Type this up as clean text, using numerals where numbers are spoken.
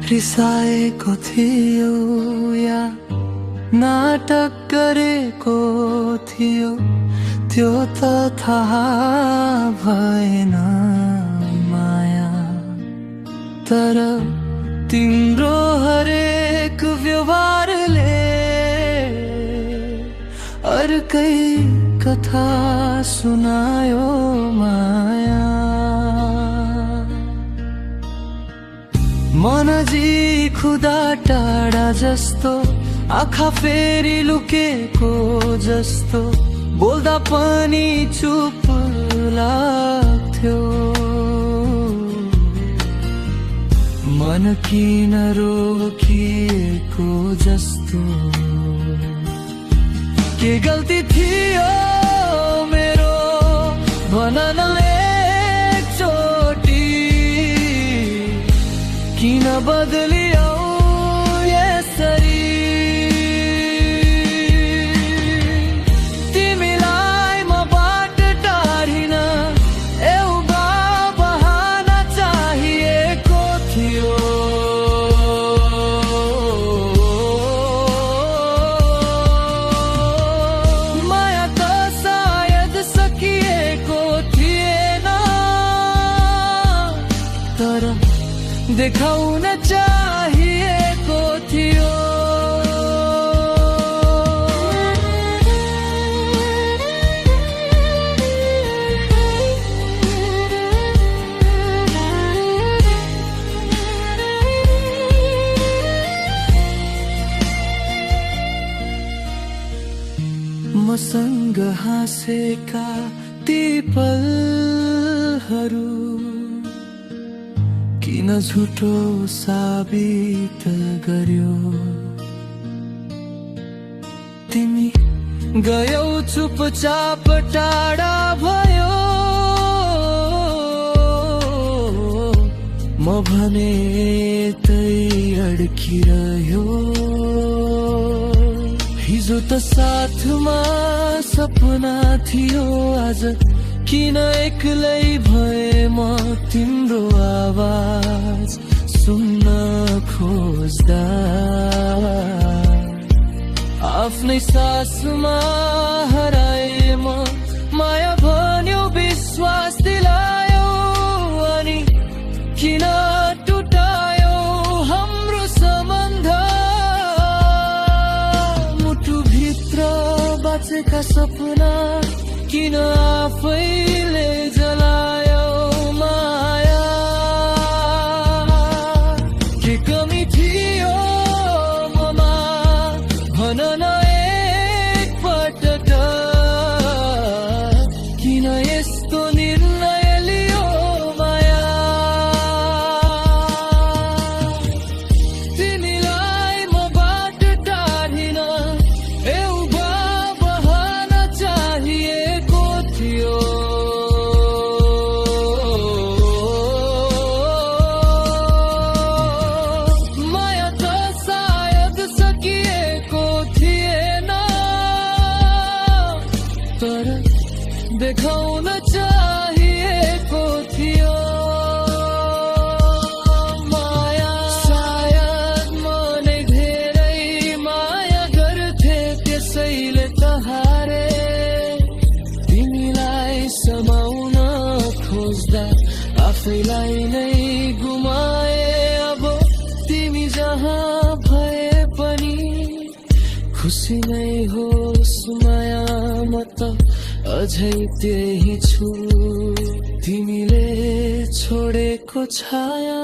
रिसाएको थियो या नाटक गरेको थियो त्यो त थाहा भएन माया। तर तिम्रो हरेक व्यवहारले अर्कै कथा सुनायो माया। मन जी खुदा टाढा जस्तो आँखा फेरि लुकेको जस्तो बोल्दा पनि चुप लाग्थ्यो। मन किन रोकिएको जस्तो के गल्ती थियो मेरो भन न एकचोटि किन बदलियो यसरी। तिमीलाई मबाट टाढिन एउटा बहाना चाहिएको थियो। माया त सायद सकिएको थिएन तर देखाउन चाहिएको थियो। मसँग हाँसेका ती पलहरू किन झुटो साबित गर्यो। तिमी गयौ चुपचाप टाढा भयो म भने त्यही अड्किरह्यो। हिजो त साथमा सपना थियो आज किन एक्लै भए म तिम्रो आवाज सुन्न खोज्दा। आफ्नै सासमा हराए म माया भन्यो विश्वास दिलायो अनि किन टुटायो हाम्रो सम्बन्ध। मुटुभित्र बाँचेका सपना किन आफैले जलायो माया। के कमी थियो ममा भन न एकपटक किन यस्तो निर्णय लियो माया। तिमीलाई मबाट टाढिन एउटा बहाना चाहिएको थियो। माया त सायद सकिएको थिएन तर देखाउन चाहिएको थियो। माया सायद म नै धेरै माया गर्थे त्यसैले त हारे। तिमीलाई समाउन खोज्दा आफैलाई नै गुमाए। अब तिमी जहाँ भए पनि खुसी नै होस् माया म त अझै त्यही छु तिमीले छोडेको छाया।